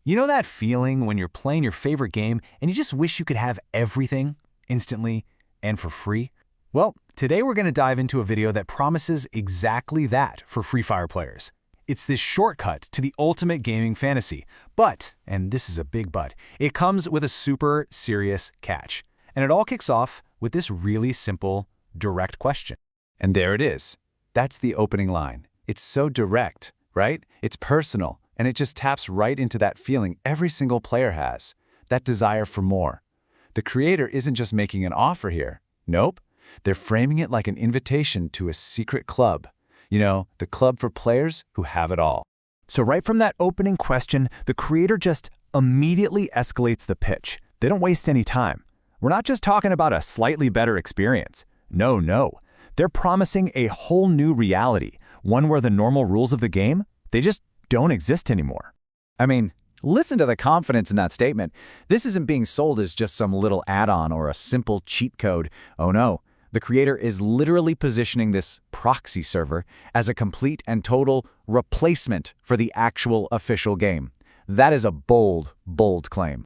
You know that feeling when you're playing your favorite game and you just wish you could have everything instantly and for free? Well, today we're going to dive into a video that promises exactly that for Free Fire players. It's this shortcut to the ultimate gaming fantasy. But, and this is a big but, it comes with a super serious catch. And it all kicks off with this really simple, direct question. And there it is. That's the opening line. It's so direct, right? It's personal, and it just taps right into that feeling every single player has, that desire for more. The creator isn't just making an offer here. Nope. They're framing it like an invitation to a secret club. You know, the club for players who have it all. So right from that opening question, the creator just immediately escalates the pitch. They don't waste any time. We're not just talking about a slightly better experience. No. They're promising a whole new reality, one where the normal rules of the game, they just don't exist anymore. I mean, listen to the confidence in that statement. This isn't being sold as just some little add-on or a simple cheat code. Oh no. The creator is literally positioning this proxy server as a complete and total replacement for the actual official game. That is a bold, bold claim.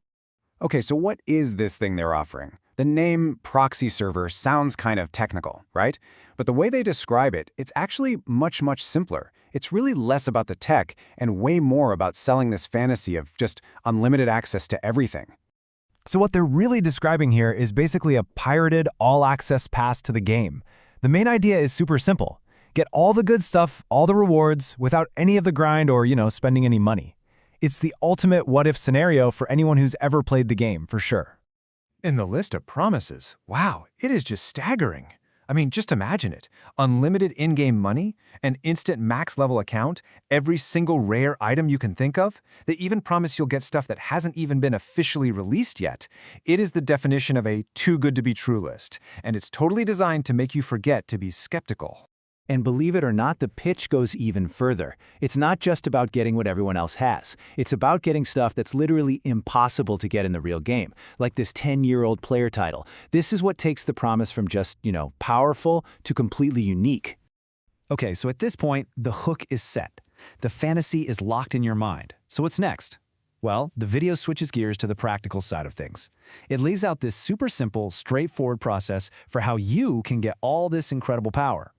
Okay, so what is this thing they're offering? The name proxy server sounds kind of technical, right? But the way they describe it, it's actually much, much simpler. It's really less about the tech and way more about selling this fantasy of just unlimited access to everything. So what they're really describing here is basically a pirated all-access pass to the game. The main idea is super simple. Get all the good stuff, all the rewards, without any of the grind or, spending any money. It's the ultimate what-if scenario for anyone who's ever played the game, for sure. And the list of promises, wow, it is just staggering. I mean, just imagine it. Unlimited in-game money, an instant max-level account, every single rare item you can think of. They even promise you'll get stuff that hasn't even been officially released yet. It is the definition of a too-good-to-be-true list, and it's totally designed to make you forget to be skeptical. And believe it or not, the pitch goes even further. It's not just about getting what everyone else has. It's about getting stuff that's literally impossible to get in the real game, like this 10-year-old player title. This is what takes the promise from just, powerful to completely unique. Okay, so at this point, the hook is set. The fantasy is locked in your mind. So what's next? Well, the video switches gears to the practical side of things. It lays out this super simple, straightforward process for how you can get all this incredible power.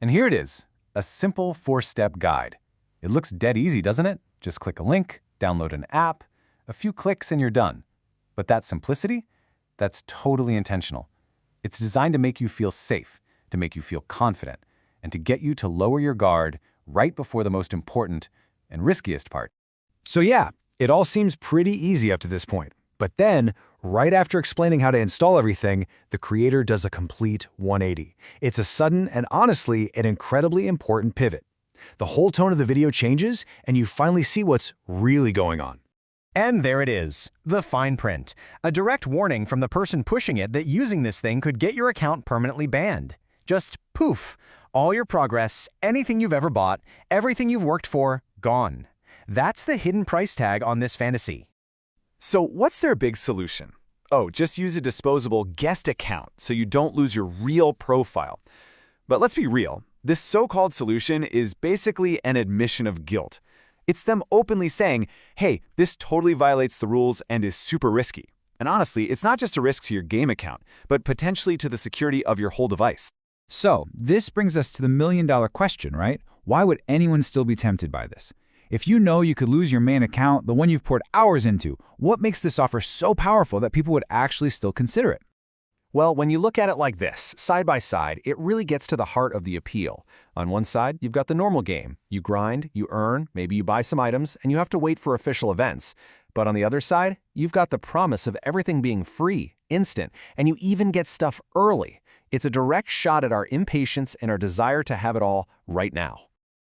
And here it is, a simple 4-step guide. It looks dead easy, doesn't it? Just click a link, download an app, a few clicks and you're done. But that simplicity, that's totally intentional. It's designed to make you feel safe, to make you feel confident, and to get you to lower your guard right before the most important and riskiest part. So yeah, it all seems pretty easy up to this point. But then, right after explaining how to install everything, the creator does a complete 180. It's a sudden and honestly an incredibly important pivot. The whole tone of the video changes, and you finally see what's really going on. And there it is, the fine print. A direct warning from the person pushing it that using this thing could get your account permanently banned. Just poof, all your progress, anything you've ever bought, everything you've worked for, gone. That's the hidden price tag on this fantasy. So what's their big solution? Oh, just use a disposable guest account so you don't lose your real profile. But let's be real. This so-called solution is basically an admission of guilt. It's them openly saying, hey, this totally violates the rules and is super risky. And honestly, it's not just a risk to your game account, but potentially to the security of your whole device. So, this brings us to the million-dollar question, right? Why would anyone still be tempted by this? If you know you could lose your main account, the one you've poured hours into, what makes this offer so powerful that people would actually still consider it? Well, when you look at it like this, side by side, it really gets to the heart of the appeal. On one side, you've got the normal game. You grind, you earn, maybe you buy some items, and you have to wait for official events. But on the other side, you've got the promise of everything being free, instant, and you even get stuff early. It's a direct shot at our impatience and our desire to have it all right now.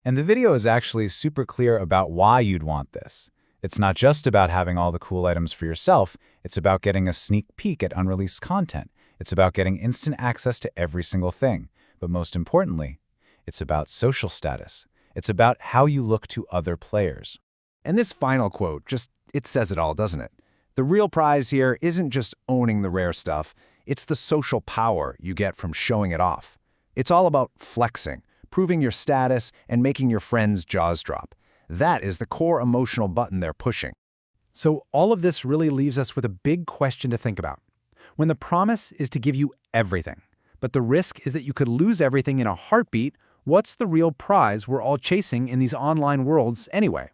And the video is actually super clear about why you'd want this. It's not just about having all the cool items for yourself, it's about getting a sneak peek at unreleased content. It's about getting instant access to every single thing. But most importantly, it's about social status. It's about how you look to other players. And this final quote, it says it all, doesn't it? The real prize here isn't just owning the rare stuff, it's the social power you get from showing it off. It's all about flexing, proving your status, and making your friends' jaws drop. That is the core emotional button they're pushing. So all of this really leaves us with a big question to think about. When the promise is to give you everything, but the risk is that you could lose everything in a heartbeat, what's the real prize we're all chasing in these online worlds anyway?